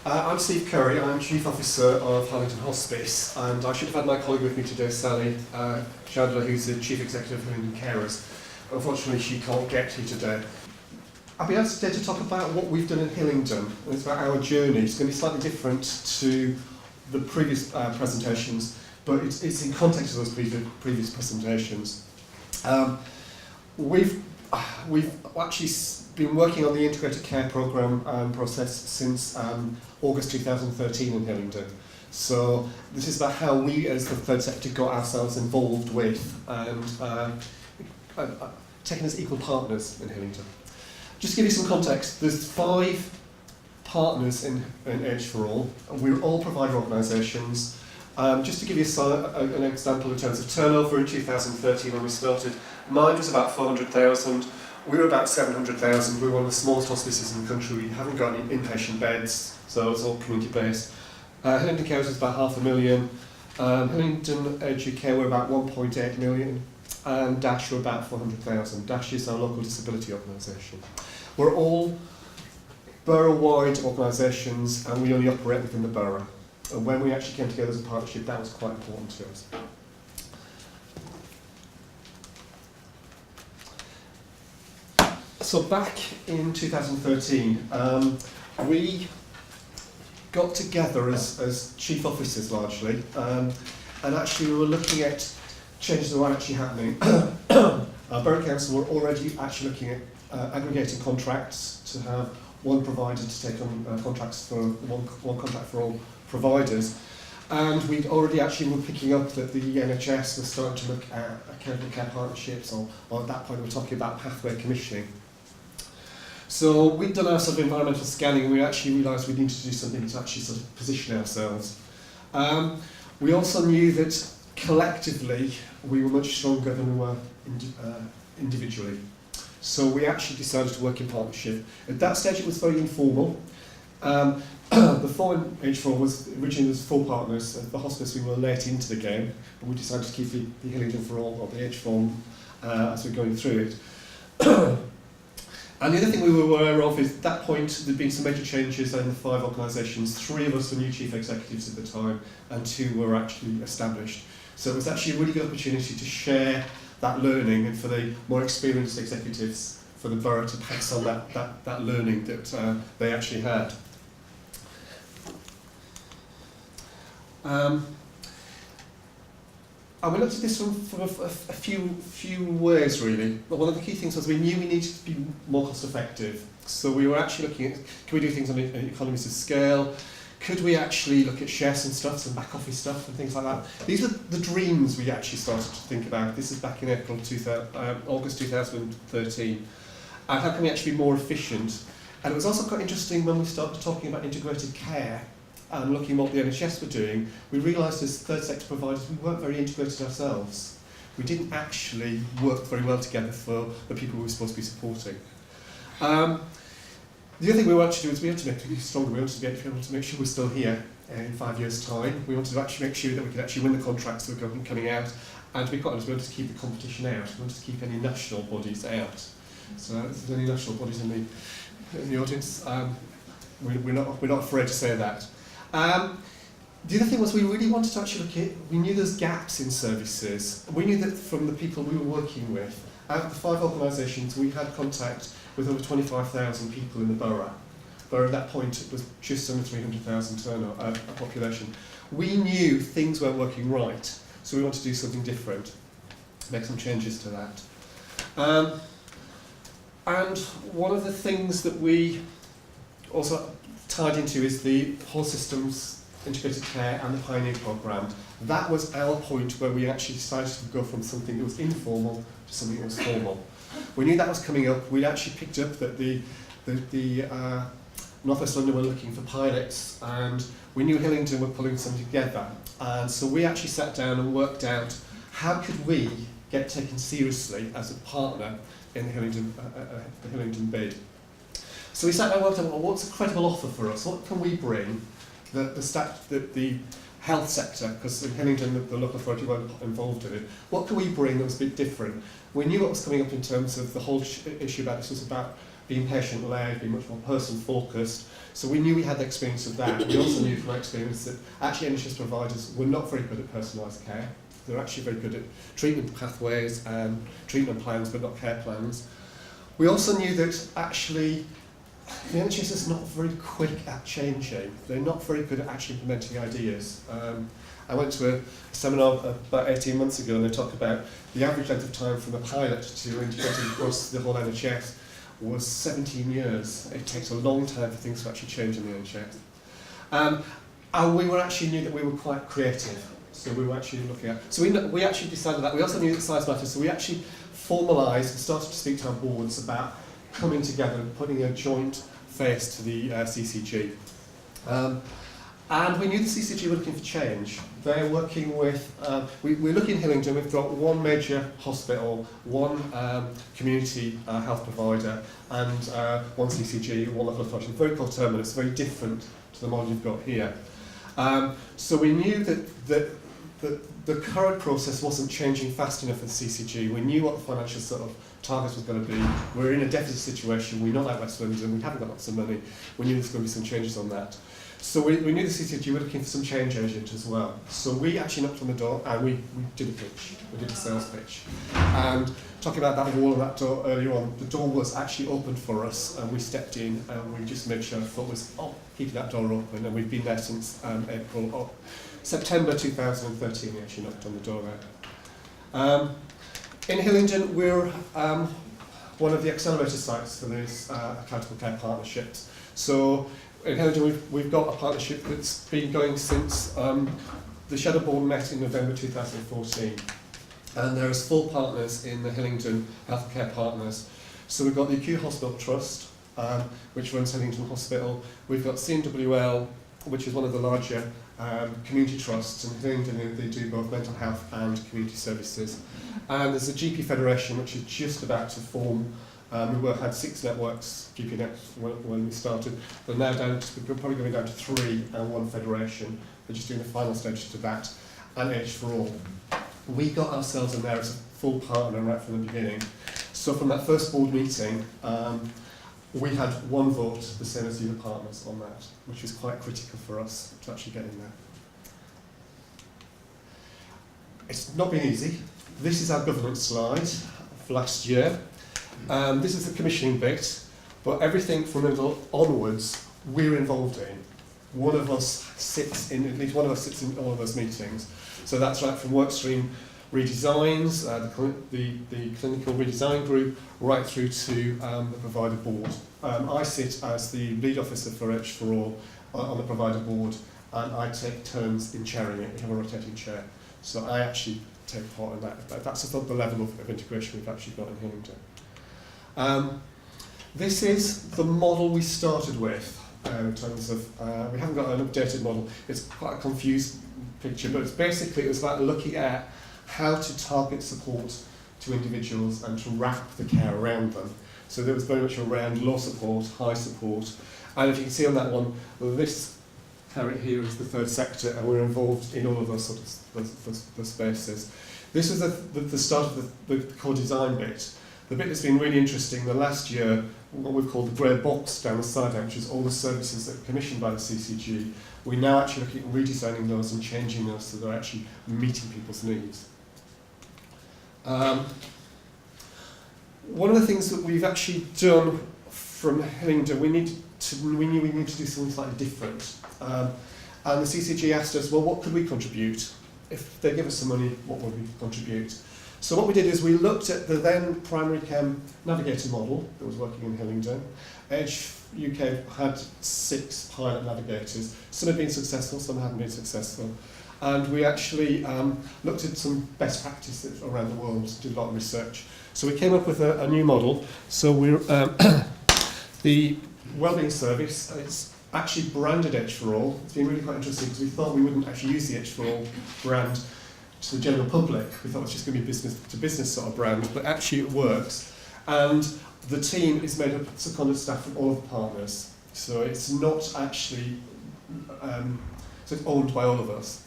I'm Steve Curry, I'm Chief Officer of Harligton Hospice, and I should have had my colleague with me today, Sally Chandler, who's the Chief Executive of Hillingdon Carers. Unfortunately, she can't get here today. I'll be asked today to talk about what we've done in Hillingdon, and it's about our journey. It's going to be slightly different to the previous presentations, but it's in context of those previous presentations. We've actually been working on the integrated care programme process since August 2013 in Hillingdon. So this is about how we as the third sector got ourselves involved with and taken as equal partners in Hillingdon. Just to give you some context, there's 5 partners in H4All, and we're all provider organisations. Just to give you an example in terms of turnover in 2013 when we started, mine was about 400,000. We were about 700,000. We were one of the smallest hospices in the country. We haven't got any inpatient beds, so it's all community-based. Hillingdon Carers was about 500,000. Hillingdon Age UK were about 1.8 million. And Dash were about 400,000. Dash is our local disability organisation. We're all borough-wide organisations, and we only operate within the borough. And when we actually came together as a partnership, that was quite important to us. So back in 2013, we got together as chief officers largely, and actually we were looking at changes that were actually happening. Our Borough Council were already actually looking at aggregating contracts to have one provider to take on contracts for one contract for all providers. And we'd already actually were picking up that the NHS was starting to look at accountable care partnerships, or at that point we were talking about pathway commissioning. So we'd done our sort of environmental scanning, and we actually realised we needed to do something to actually sort of position ourselves. We also knew that collectively we were much stronger than we were individually. So we actually decided to work in partnership. At that stage it was very informal. The form H4 was originally 4 partners. At the hospice we were late into the game, but we decided to keep the Hillingdon4All, or the H4, as we're going through it. And the other thing we were aware of is at that point there'd been some major changes in the 5 organisations. 3 of us were new chief executives at the time, and 2 were actually established. So it was actually a really good opportunity to share that learning, and for the more experienced executives for the borough to pass on that learning that they actually had. And we looked at this from a few ways really. But one of the key things was we knew we needed to be more cost effective. So we were actually looking at, can we do things on economies of scale? Could we actually look at shares and stuff, some back office stuff and things like that? These are the dreams we actually started to think about. This is back in August 2013. And how can we actually be more efficient? And it was also quite interesting when we started talking about integrated care and looking at what the NHS were doing. We realised as third sector providers we weren't very integrated ourselves. We didn't actually work very well together for the people we were supposed to be supporting. The other thing we wanted to do is we had to make it stronger. We wanted to be able to make sure we're still here in 5 years' time. We wanted to actually make sure that we could actually win the contracts that were coming out. And to be quite honest, we wanted to keep the competition out. We wanted to keep any national bodies out. So if there's any national bodies in the audience, we're not afraid to say that. The other thing was we really wanted to actually look at, we knew there's gaps in services. We knew that from the people we were working with. Out of the 5 organisations, we had contact with over 25,000 people in the borough. But at that point, it was just under 300,000 turnover population. We knew things weren't working right, so we wanted to do something different, make some changes to that. And one of the things that we also tied into is the whole systems, integrated care and the Pioneer programme. That was our point where we actually decided to go from something that was informal to something that was formal. We knew that was coming up. We'd actually picked up that the North West London were looking for pilots, and we knew Hillingdon were pulling something together. And so we actually sat down and worked out how could we get taken seriously as a partner in the Hillingdon bid. So we sat down and worked out, well, what's a credible offer for us? What can we bring that the health sector, because in Hillingdon the local authority weren't involved in it, what can we bring that was a bit different? We knew what was coming up in terms of the whole issue about this was about being patient-led, being much more person-focused. So we knew we had the experience of that. We also knew from our experience that actually NHS providers were not very good at personalised care. They're actually very good at treatment pathways and treatment plans, but not care plans. We also knew that actually the NHS is not very quick at changing. They're not very good at actually implementing ideas. I went to a seminar about 18 months ago, and they talked about the average length of time from a pilot to integrating across the whole NHS was 17 years. It takes a long time for things to actually change in the NHS. And we actually knew that we were quite creative. So we were actually looking at, so we actually decided that. We also knew that size mattered, so we actually formalised and started to speak to our boards about coming together and putting a joint face to the CCG. And we knew the CCG were looking for change. They're working with, we're looking in Hillingdon, we've got one major hospital, one community health provider, and one CCG, one local authority. Very coterminous, very different to the model you've got here. So we knew that the current process wasn't changing fast enough for the CCG. We knew what the financial sort of targets was going to be. We're in a deficit situation. We're not like West London. We haven't got lots of money. We knew there's going to be some changes on that. So we knew the CCG were looking for some change agent as well. So we actually knocked on the door and we did a pitch. We did a sales pitch. And talking about that wall and that door earlier on, the door was actually opened for us, and we stepped in and we just made sure the thought was, keeping that door open, and we've been there since September 2013. We actually knocked on the door there. In Hillingdon, we're one of the accelerator sites for these accountable care partnerships. So in Hillingdon, we've got a partnership that's been going since the Shadow Board met in November 2014. And there's 4 partners in the Hillingdon Healthcare Partners. So we've got the Acute Hospital Trust, which runs Hillingdon Hospital. We've got CMWL, which is one of the larger community trusts, and in Hillingdon they do both mental health and community services. And there's a GP Federation, which is just about to form. We had 6 networks, GP Net, when we started. We're now down to, we're probably going down to 3 and 1 federation. We're just doing the final stage to that, and H4All. We got ourselves in there as a full partner right from the beginning. So from that first board meeting, we had 1 vote, the same as the other partners on that, which was quite critical for us to actually get in there. It's not been easy. This is our governance slide for last year. This is the commissioning bit, but everything from the middle onwards, we're involved in. One of us sits in, at least one of us sits in all of those meetings. So that's right from workstream redesigns, the clinical redesign group, right through to the provider board. I sit as the lead officer for H4All on the provider board, and I take turns in chairing it. We have a rotating chair. So I actually take part in that. That's the level of integration we've actually got in Hillingdon. This is the model we started with in terms of, we haven't got an updated model. It's quite a confused picture, but it's basically, it was about looking at how to target support to individuals and to wrap the care around them. So there was very much around low support, high support, and if you can see on that one, this carrot here is the third sector, and we're involved in all of those sort of those spaces. This was the start of the core design bit. The bit that's been really interesting the last year, what we've called the grey box down the side, which is all the services that are commissioned by the CCG. We're now actually looking at redesigning those and changing those so they're actually meeting people's needs. One of the things that we've actually done from Hillingdon, we knew we need to do something slightly different. And the CCG asked us, well, what could we contribute? If they give us some money, what would we contribute? So what we did is we looked at the then primary care navigator model that was working in Hillingdon. Edge UK had 6 pilot navigators. Some had been successful, some hadn't been successful. And we actually looked at some best practices around the world, did a lot of research. So we came up with a new model. So we're the wellbeing service, it's actually branded H4All. It's been really quite interesting because we thought we wouldn't actually use the H4All brand to the general public. We thought it was just going to be business-to-business sort of brand, but actually it works. And the team is made up of seconded staff from all of the partners. So it's not actually so it's owned by all of us.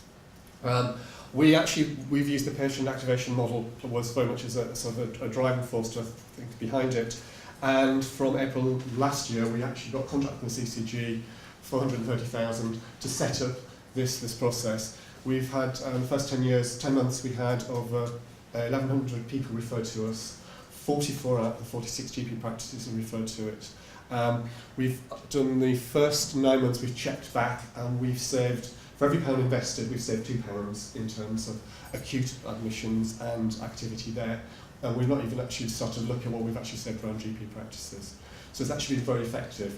We've used the patient activation model, that was very much as a sort of a driving force to think behind it. And from April last year, we actually got a contract from the CCG for 130,000 to set up this process. We've had, the first 10 months, we had over 1,100 people referred to us. 44 out of the 46 GP practices have referred to it. We've done the first 9 months, we've checked back, and we've saved, for every pound invested, we've saved £2 in terms of acute admissions and activity there. And we've not even actually started to look at what we've actually saved around GP practices. So it's actually been very effective.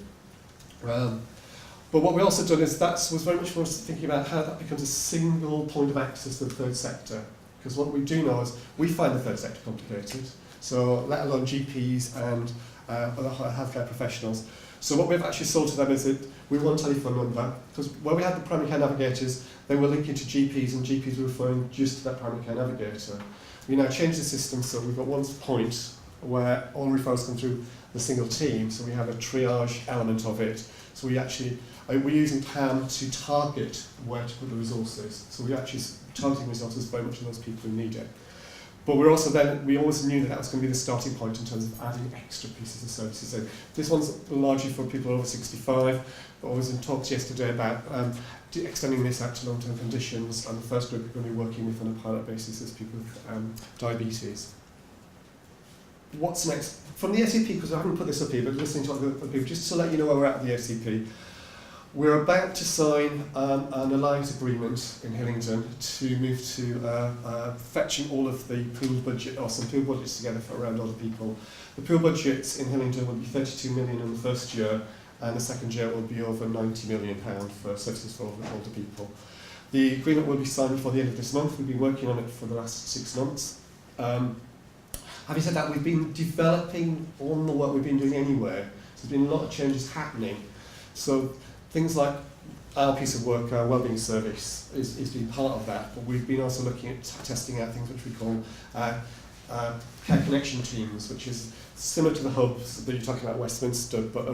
But what we also done is was very much for us thinking about how that becomes a single point of access to the third sector. Because what we do know is we find the third sector complicated, so let alone GPs and other healthcare professionals. So what we've actually sold to them is that we want a telephone number, because where we had the primary care navigators, they were linking to GPs, and GPs were referring just to that primary care navigator. We now changed the system so we've got one point where all referrals come through the single team, so we have a triage element of it. So we're using PAM to target where to put the resources. So we're actually targeting resources very much to those people who need it. But we always knew that was going to be the starting point in terms of adding extra pieces of services. So this one's largely for people over 65, but I was in talks yesterday about extending this out to long-term conditions, and the first group we're going to be working with on a pilot basis is people with diabetes. What's next? From the ACP, because I haven't put this up here, but listening to other people, just to let you know where we're at the ACP, we're about to sign an alliance agreement in Hillingdon to move to fetching all of the pool budget, or some pool budgets together for around older people. The pool budgets in Hillingdon will be 32 million in the first year, and the second year will be over £90 million for services for older people. The agreement will be signed before the end of this month. We've been working on it for the last 6 months. Having said that, we've been developing on the work we've been doing anyway. So there's been a lot of changes happening. So things like our piece of work, our wellbeing service, is been part of that. But we've been also looking at testing out things which we call care connection teams, which is similar to the hubs that you're talking about Westminster, but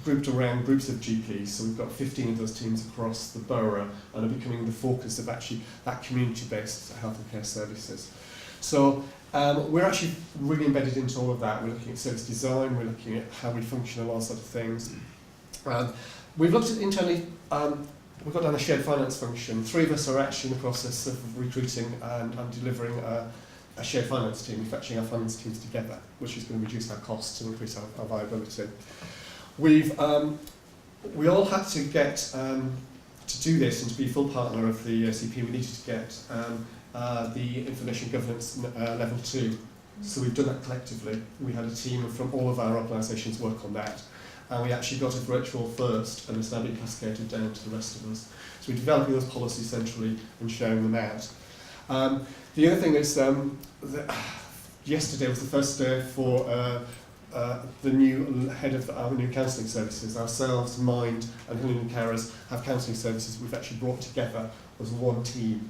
grouped around groups of GPs. So we've got 15 of those teams across the borough, and are becoming the focus of actually that community-based health and care services. So we're actually really embedded into all of that. We're looking at service design, we're looking at how we function and all sorts of things. We've looked at internally, we've got down a shared finance function. 3 of us are actually in the process of recruiting and delivering a shared finance team, fetching our finance teams together, which is going to reduce our costs and increase our viability. We all had to get, to do this and to be a full partner of the ACP, we needed to get the information governance level 2. So we've done that collectively. We had a team from all of our organisations work on that. And we actually got a virtual first, and it's now been cascaded down to the rest of us. So we're developing those policies centrally and sharing them out. The other thing is, yesterday was the first day for the new head of our new counselling services. Ourselves, Mind and Hillingdon Carers have counselling services we've actually brought together as one team.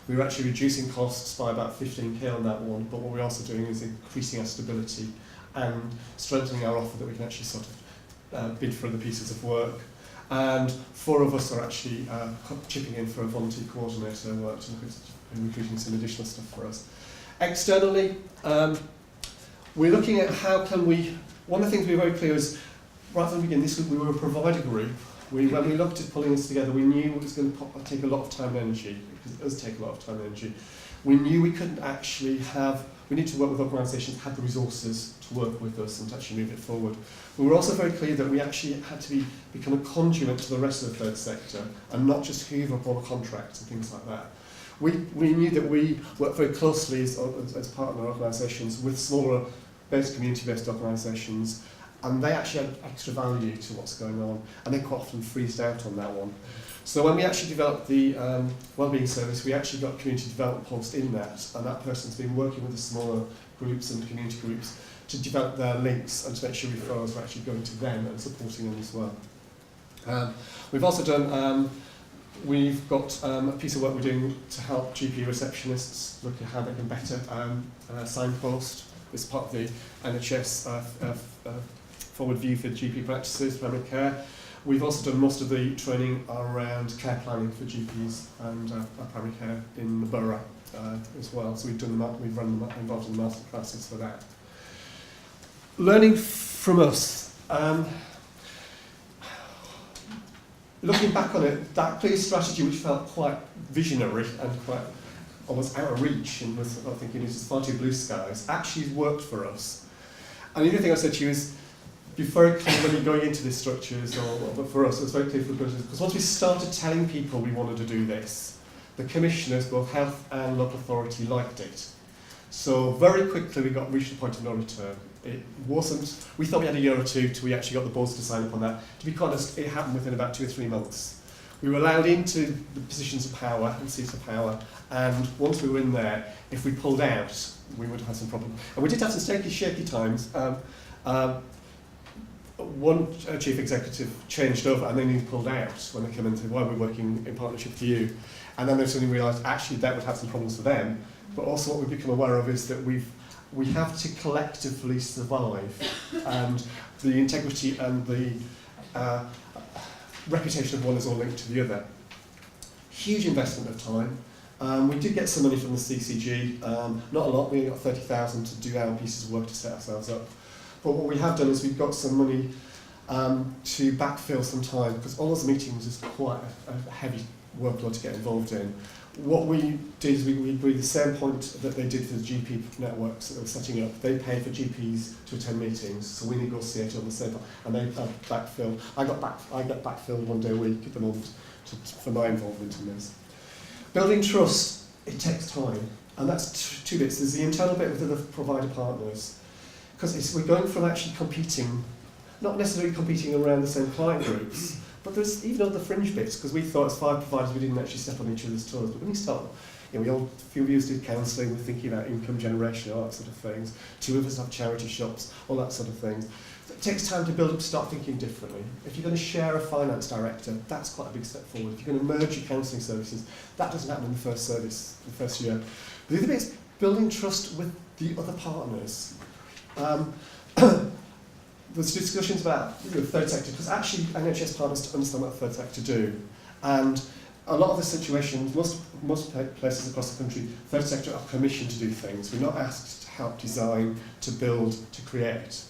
We were actually reducing costs by about 15k on that one, but what we're also doing is increasing our stability and strengthening our offer that we can actually sort of bid for the pieces of work. And 4 of us are actually chipping in for a volunteer coordinator work and recruiting some additional stuff for us. Externally, we're looking at how can we, one of the things we were very clear is, right from the beginning, we were a provider group. When we looked at pulling this together, we knew it was going to take a lot of time and energy, because it does take a lot of time and energy. We knew we couldn't actually we need to work with organisations that had the resources to work with us and to actually move it forward. We were also very clear that we actually had to become a conduit to the rest of the third sector, and not just hoover up all the contracts and things like that. We knew that we worked very closely as partner organisations with smaller community-based organisations, and they actually had extra value to what's going on, and they quite often freezed out on that one. So when we actually developed the wellbeing service, we actually got a community development post in that, and that person's been working with the smaller groups and community groups to develop their links and to make sure referrals are actually going to them and supporting them as well. We've also done, we've got a piece of work we're doing to help GP receptionists look at how they can better signpost. It's part of the NHS forward view for GP practices, primary care. We've also done most of the training around care planning for GPs and primary care in the borough as well. So we've run them up, involved in the master classes for that. learning from us. Looking back on it, that clear strategy, which felt quite visionary and quite almost out of reach, and was, I think, it was far too blue skies, actually worked for us. And the other thing I said to you is, before it came when you're going into these structures, but for us, it was very clear for the business, because once we started telling people we wanted to do this, the commissioners, both health and local authority, liked it. So very quickly we reached the point of no return. It wasn't, we thought we had a year or two till we actually got the boards to sign up on that. To be honest, it happened within about 2 or 3 months. We were allowed into the positions of power and seats of power, and once we were in there, if we pulled out, we would have had some problems. And we did have some shaky times. One chief executive changed over and then he pulled out when they came in and said, why are we working in partnership with you? And then they suddenly realised actually that would have some problems for them. But also what we've become aware of is that we have to collectively survive, and the integrity and the reputation of one is all linked to the other. Huge investment of time. We did get some money from the CCG, not a lot, we only got 30,000 to do our pieces of work to set ourselves up. But what we have done is we've got some money to backfill some time, because all those meetings is quite a heavy workload to get involved in. What we did is we agreed the same point that they did for the GP networks that they were setting up. They pay for GPs to attend meetings, so we negotiated on the same, and they backfilled. I get backfilled 1 day a week at the moment for my involvement in this. Building trust, it takes time, and that's two bits. There's the internal bit with the provider partners, because we're going from actually competing, not necessarily competing around the same client groups, but there's even other fringe bits, because we thought as 5 providers we didn't actually step on each other's toes. But when you start, we all, a few of us did counselling, we're thinking about income generation, all that sort of things. 2 of us have charity shops, all that sort of things. So it takes time to build up, start thinking differently. If you're going to share a finance director, that's quite a big step forward. If you're going to merge your counselling services, that doesn't happen in the first service, the first year. The other bit is building trust with the other partners. There's discussions about third sector, because actually NHS partners understand what the third sector do. And a lot of the situations, most places across the country, third sector are commissioned to do things. We're not asked to help design, to build, to create.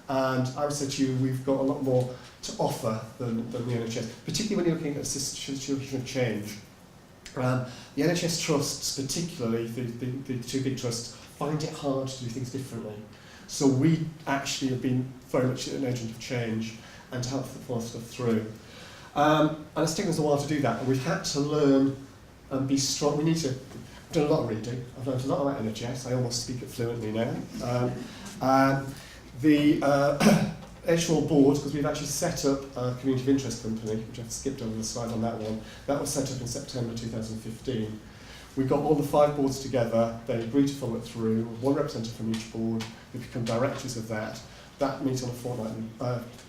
And I would say to you, we've got a lot more to offer than the NHS, particularly when you're looking at a situation of change. The NHS trusts, particularly the 2 big trusts, find it hard to do things differently. So we actually have been very much an agent of change and to help force stuff through. And it's taken us a while to do that, and we've had to learn and be strong. I've done a lot of reading. I've learned a lot about NHS. I almost speak it fluently now. The actual board, because we've actually set up a community of interest company, which I've skipped over the slide on that one. That was set up in September 2015. We got all the 5 boards together, they agreed to follow it through, 1 representative from each board, we become directors of that. That meets on a fortnightly,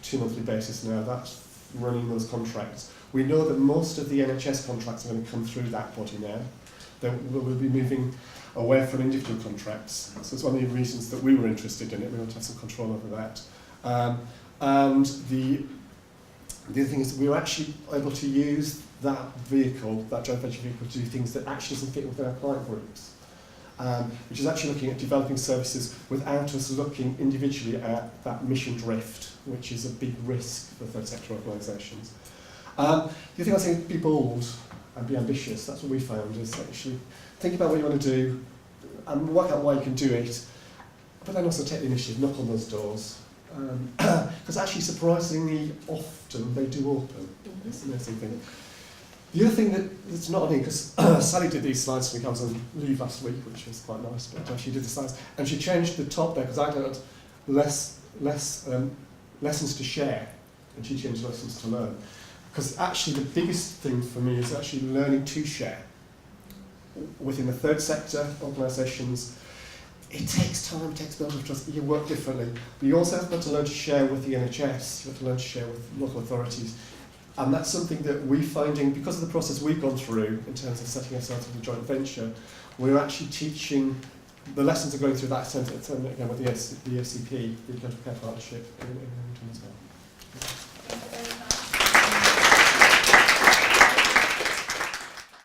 2-monthly basis now, that's running those contracts. We know that most of the NHS contracts are going to come through that body now. We'll be moving away from individual contracts, so it's one of the reasons that we were interested in it. We want to have some control over that. And the other thing is that we were actually able to use that vehicle, that joint venture vehicle, to do things that actually doesn't fit within our client groups, which is actually looking at developing services without us looking individually at that mission drift, which is a big risk for third sector organisations. The other thing I think, be bold and be ambitious. That's what we found, is actually think about what you want to do and work out why you can do it, but then also take the initiative, knock on those doors. Because actually, surprisingly often, they do open. It's the amazing thing. The other thing that's not on here, because Sally did these slides for me, I was on leave last week, which was quite nice, but she did the slides, and she changed the top there, because I had lessons to share, and she changed lessons to learn. Because actually the biggest thing for me is actually learning to share. Within the third sector organisations, it takes time, it takes building trust, you work differently. But you also have to learn to share with the NHS, you have to learn to share with local authorities. And that's something that we're finding, because of the process we've gone through in terms of setting ourselves up a joint venture, we're actually teaching, the lessons are going through that centre again with the ACP, the Accountable Care Partnership in Hillingdon as well.